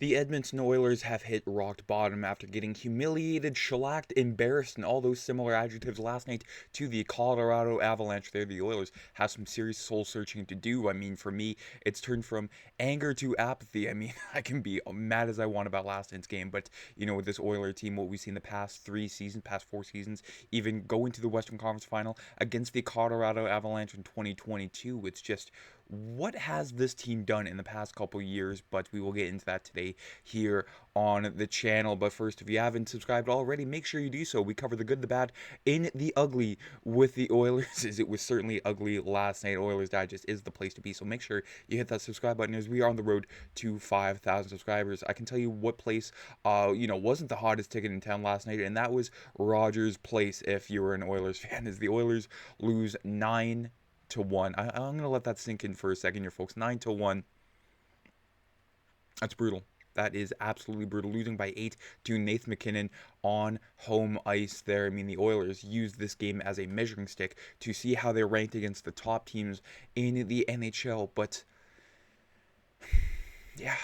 The Edmonton Oilers have hit rock bottom after getting humiliated, shellacked, embarrassed, and all those similar adjectives last night to the Colorado Avalanche. There, the Oilers have some serious soul searching to do. I mean, for me, it's turned from anger to apathy. I mean, I can be mad as I want about last night's game, but with this Oiler team, what we've seen the past 3 seasons, past 4 seasons, even go into the Western Conference Final against the Colorado Avalanche in 2022, it's just what has this team done in the past couple years? But we will get into that today here on the channel. But first, if you haven't subscribed already, make sure you do so. We cover the good, the bad, and the ugly with the Oilers. As it was certainly ugly last night. Oilers Digest is the place to be. So make sure you hit that subscribe button as we are on the road to 5,000 subscribers. I can tell you what place, wasn't the hottest ticket in town last night, and that was Rogers Place. If you were an Oilers fan, as the Oilers lose 9-1. I'm gonna let that sink in for a second here, folks. 9-1. That's brutal. That is absolutely brutal. Losing by 8 to Nathan MacKinnon on home ice there. I mean, the Oilers used this game as a measuring stick to see how they ranked against the top teams in the NHL. But yeah,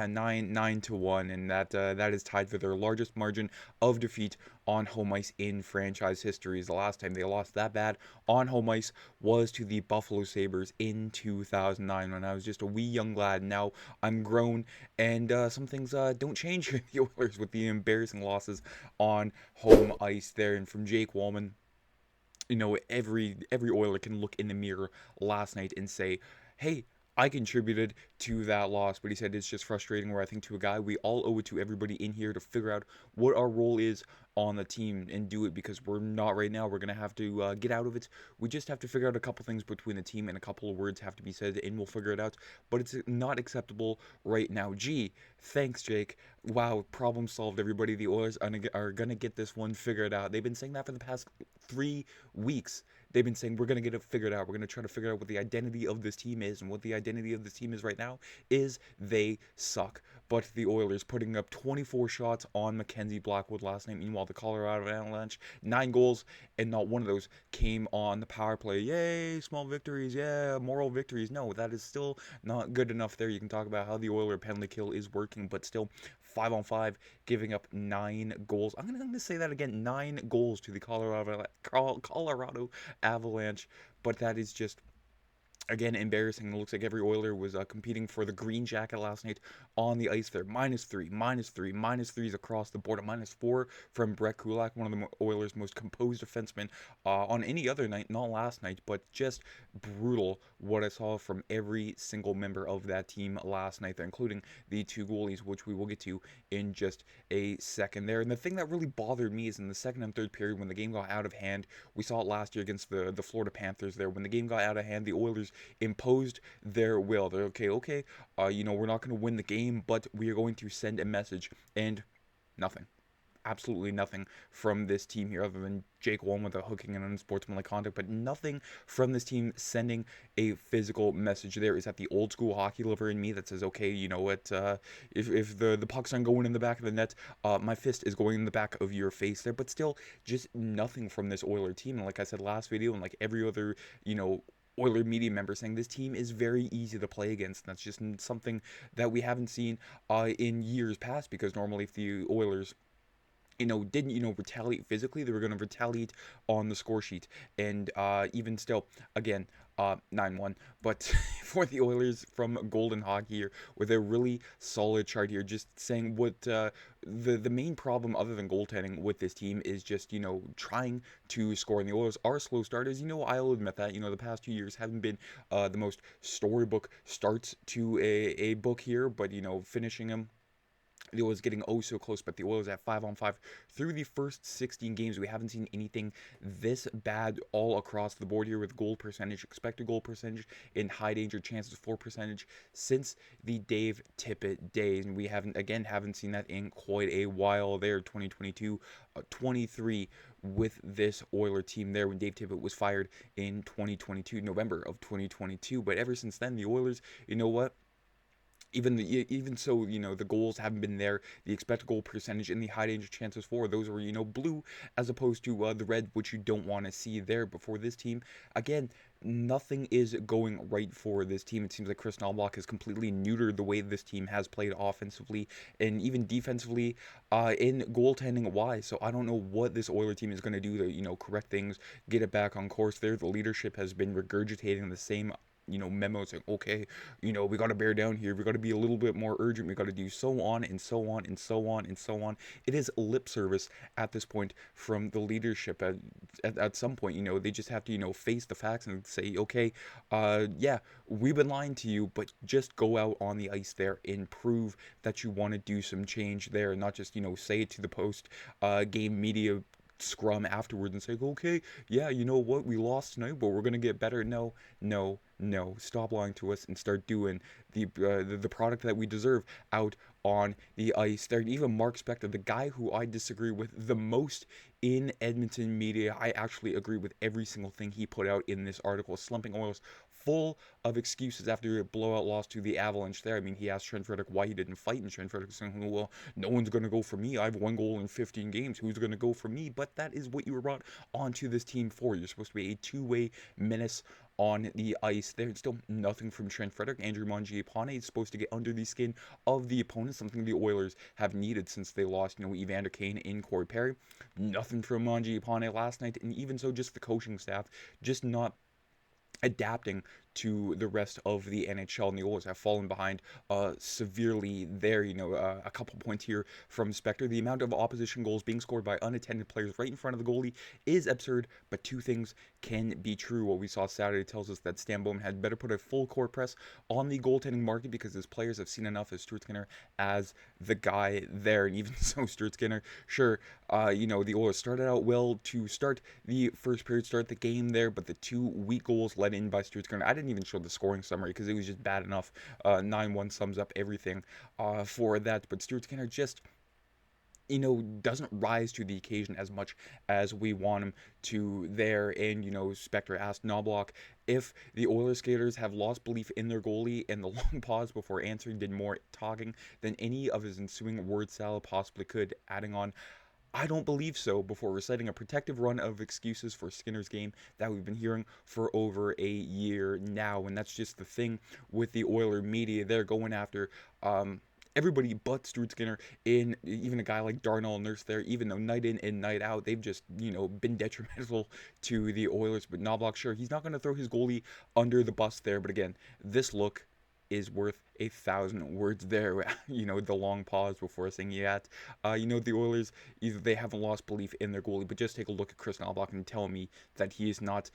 9-1, and that is tied for their largest margin of defeat on home ice in franchise history. The last time they lost that bad on home ice was to the Buffalo Sabres in 2009 when I was just a wee young lad. Now I'm grown, and some things don't change with the Oilers with the embarrassing losses on home ice there. And from Jake Walman, every Oiler can look in the mirror last night and say, hey, I contributed to that loss, but he said it's just frustrating where I think to a guy, we all owe it to everybody in here to figure out what our role is on the team and do it, because we're not right now. We're going to have to get out of it. We just have to figure out a couple things between the team, and a couple of words have to be said, and we'll figure it out. But it's not acceptable right now. Gee, thanks, Jake. Wow, problem solved, everybody. The Oilers are going to get this one figured out. They've been saying that for the past 3 weeks. They've been saying, we're going to get it figured out. We're going to try to figure out what the identity of this team is. And what the identity of this team is right now is they suck. But the Oilers putting up 24 shots on Mackenzie Blackwood last night. Meanwhile, the Colorado Avalanche, 9 goals, and not one of those came on the power play. Yay, small victories. Yeah, moral victories. No, that is still not good enough there. You can talk about how the Oiler penalty kill is working, but still 5-on-5, giving up 9 goals. I'm going to say that again, 9 goals to the Colorado Avalanche, but that is just, again, embarrassing. It looks like every Oiler was competing for the green jacket last night on the ice there. -3, -3, -3s across the board. A -4 from Brett Kulak, one of the Oilers' most composed defensemen on any other night, not last night, but just brutal what I saw from every single member of that team last night there, including the 2 goalies, which we will get to in just a second there. And the thing that really bothered me is in the second and third period when the game got out of hand. We saw it last year against the Florida Panthers there. When the game got out of hand, the Oilers imposed their will. They're okay, we're not going to win the game, but we are going to send a message. And nothing. Absolutely nothing from this team here, other than Jake Wallen with a hooking and unsportsmanlike conduct, but nothing from this team sending a physical message there. Is that the old school hockey lover in me that says, okay, you know what, if the pucks aren't going in the back of the net, my fist is going in the back of your face there, but still just nothing from this Oiler team. And like I said last video, and like every other, Oiler media member, saying this team is very easy to play against. That's just something that we haven't seen in years past, because normally if the Oilers didn't, retaliate physically, they were going to retaliate on the score sheet. And even still, again, 9-1. But for the Oilers from Golden Hockey here, with a really solid chart here, just saying what the main problem, other than goaltending, with this team is just, trying to score. And the Oilers are slow starters. I'll admit that. The past 2 years haven't been the most storybook starts to a book here, but, finishing them, the Oilers getting oh so close, but the Oilers at 5-on-5 through the first 16 games. We haven't seen anything this bad all across the board here with goal percentage, expected goal percentage, in high danger chances for percentage since the Dave Tippett days. And we haven't seen that in quite a while there. 2022, 23 with this Oiler team there when Dave Tippett was fired in 2022, November of 2022. But ever since then, the Oilers, you know what? even so, the goals haven't been there. The expected goal percentage and the high danger chances for those were, blue, as opposed to the red, which you don't want to see there. Before this team, again, nothing is going right for this team. It seems like Kris Knoblauch has completely neutered the way this team has played offensively and even defensively, in goaltending wise. So I don't know what this Oiler team is going to do to, correct things, get it back on course there. The leadership has been regurgitating the same, memo saying, okay, we got to bear down here. We got to be a little bit more urgent. We got to do so on and so on and so on and so on. It is lip service at this point from the leadership. At some point, they just have to, face the facts and say, okay, yeah, we've been lying to you, but just go out on the ice there and prove that you want to do some change there, and not just, say it to the post game media scrum afterwards and say, okay, yeah, you know what, we lost tonight, but we're gonna get better. No, no, no. Stop lying to us and start doing the product that we deserve out on the ice there. And even Mark Spector, the guy who I disagree with the most in Edmonton media, I actually agree with every single thing he put out in this article. Slumping Oilers, full of excuses after a blowout loss to the Avalanche there. I mean, he asked Trent Frederick why he didn't fight, and Trent Frederick saying, well, no one's going to go for me. I have 1 goal in 15 games. Who's going to go for me? But that is what you were brought onto this team for. You're supposed to be a two-way menace on the ice. There's still nothing from Trent Frederick. Andrew Mangiapane is supposed to get under the skin of the opponent, something the Oilers have needed since they lost, Evander Kane in Corey Perry. Nothing from Mangiapane last night, and even so, just the coaching staff just not adapting to the rest of the NHL, and the Oilers have fallen behind severely there. A couple points here from Spector. The amount of opposition goals being scored by unattended players right in front of the goalie is absurd, but two things can be true. What we saw Saturday tells us that Stan Bowman had better put a full court press on the goaltending market, because his players have seen enough of Stuart Skinner as the guy there. And even so, Stuart Skinner, sure, the Oilers started out well to start the first period, start the game there, but the two weak goals let in by Stuart Skinner, I didn't even show the scoring summary because it was just bad enough. 9-1 sums up everything for that. But Stuart Skinner just, doesn't rise to the occasion as much as we want him to there. And, Spector asked Knoblauch if the Oilers skaters have lost belief in their goalie, and the long pause before answering did more talking than any of his ensuing word salad possibly could, adding on, I don't believe so, before reciting a protective run of excuses for Skinner's game that we've been hearing for over a year now. And that's just the thing with the Oiler media. They're going after everybody but Stuart Skinner, in even a guy like Darnell Nurse there, even though night in and night out, they've just, been detrimental to the Oilers. But Knoblauch, sure, he's not going to throw his goalie under the bus there. But again, this look is worth 1,000 words there. The long pause before saying yet. The Oilers, either they haven't lost belief in their goalie, but just take a look at Kris Knoblauch and tell me that he is not,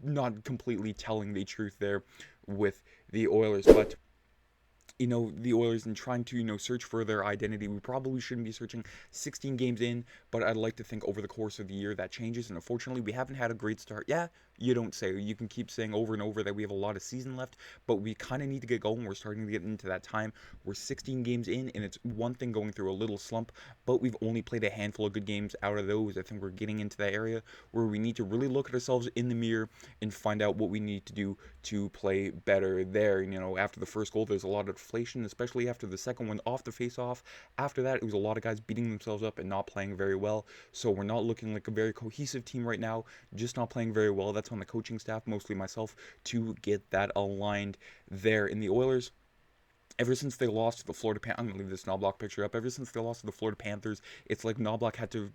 not completely telling the truth there with the Oilers. But the Oilers, in trying to, search for their identity, we probably shouldn't be searching 16 games in, but I'd like to think over the course of the year that changes. And unfortunately, we haven't had a great start. Yeah, you don't say. You can keep saying over and over that we have a lot of season left, but we kind of need to get going. We're starting to get into that time. We're 16 games in, and it's one thing going through a little slump, but we've only played a handful of good games out of those. I think we're getting into that area where we need to really look at ourselves in the mirror and find out what we need to do to play better there. After the first goal, there's a lot of deflation, especially after the second one off the face-off. After that, it was a lot of guys beating themselves up and not playing very well. So we're not looking like a very cohesive team right now, just not playing very well. That's on the coaching staff, mostly myself, to get that aligned there. In the Oilers, ever since they lost to the Florida Panthers, I'm going to leave this Knoblauch picture up. Ever since they lost to the Florida Panthers, it's like Knoblauch had to,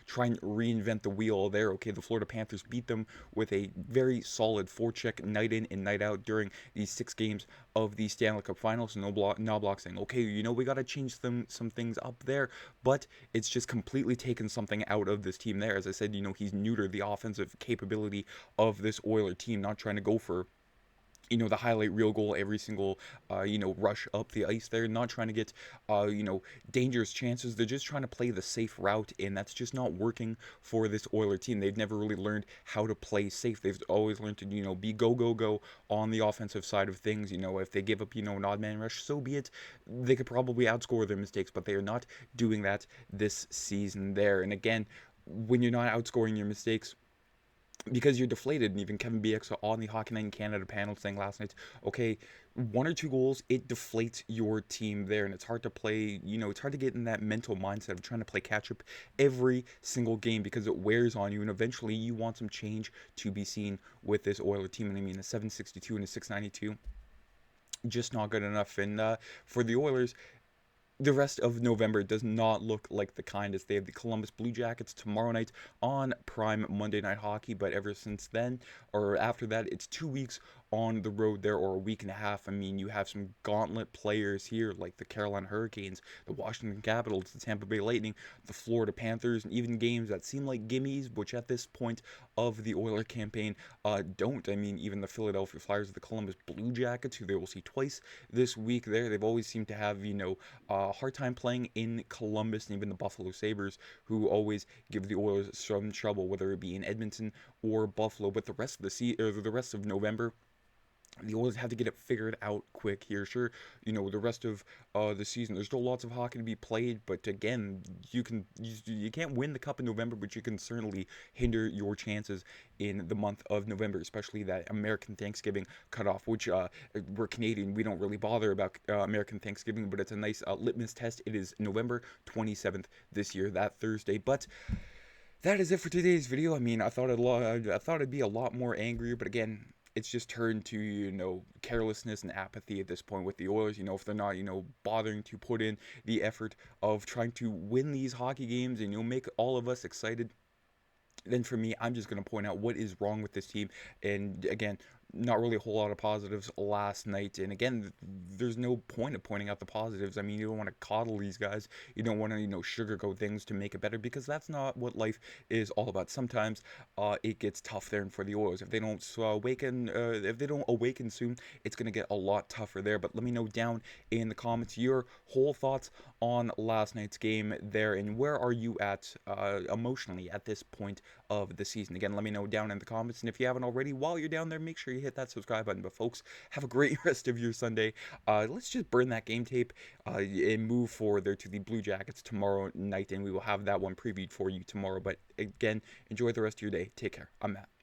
try and reinvent the wheel there. Okay, the Florida Panthers beat them with a very solid forecheck night in and night out during these 6 games of the Stanley Cup Finals. So Knoblauch saying, okay, we got to change some things up there, but it's just completely taken something out of this team there. As I said, he's neutered the offensive capability of this Oiler team, not trying to go for the highlight reel goal every single, rush up the ice there, not trying to get, dangerous chances. They're just trying to play the safe route, and that's just not working for this Oiler team. They've never really learned how to play safe. They've always learned to, be go on the offensive side of things. If they give up, an odd man rush, so be it. They could probably outscore their mistakes, but they are not doing that this season there. And again, when you're not outscoring your mistakes, because you're deflated. And even Kevin Bieksa on the Hockey Night in Canada panel saying last night, okay, one or two goals, it deflates your team there, and it's hard to play. It's hard to get in that mental mindset of trying to play catch up every single game because it wears on you, and eventually you want some change to be seen with this Oiler team. And I mean, a 762 and a 692, just not good enough. And for the Oilers, the rest of November does not look like the kindest. They have the Columbus Blue Jackets tomorrow night on Prime Monday Night Hockey, but ever since then, or after that, it's 2 weeks on the road there, or a week and a half. I mean, you have some gauntlet players here, like the Carolina Hurricanes, the Washington Capitals, the Tampa Bay Lightning, the Florida Panthers, and even games that seem like gimmies, which at this point of the Oiler campaign don't. I mean, even the Philadelphia Flyers, the Columbus Blue Jackets, who they will see twice this week there, they've always seemed to have, hard time playing in Columbus, and even the Buffalo Sabres, who always give the Oilers some trouble, whether it be in Edmonton or Buffalo. But the rest of the rest of November, the Oilers have to get it figured out quick here. Sure, the rest of the season, there's still lots of hockey to be played, but again, you can't win the Cup in November, but you can certainly hinder your chances in the month of November, especially that American Thanksgiving cutoff, which we're Canadian, we don't really bother about American Thanksgiving, but it's a nice litmus test. It is November 27th this year, that Thursday. But that is it for today's video. I mean, I thought it'd be a lot more angrier, but again, it's just turned to, carelessness and apathy at this point with the Oilers. If they're not, bothering to put in the effort of trying to win these hockey games and, make all of us excited, then for me, I'm just going to point out what is wrong with this team. And again, not really a whole lot of positives last night. And again, there's no point of pointing out the positives. I mean, you don't want to coddle these guys. You don't want to, sugarcoat things to make it better, because that's not what life is all about. Sometimes it gets tough there, and for the Oilers, if they don't awaken soon, it's going to get a lot tougher there. But let me know down in the comments your whole thoughts on last night's game there, and where are you at emotionally at this point of the season. Again, let me know down in the comments, and if you haven't already, while you're down there, make sure you hit that subscribe button. But folks, have a great rest of your Sunday. Let's just burn that game tape and move forward there to the Blue Jackets tomorrow night, and we will have that one previewed for you tomorrow. But again, enjoy the rest of your day. Take care. I'm Matt.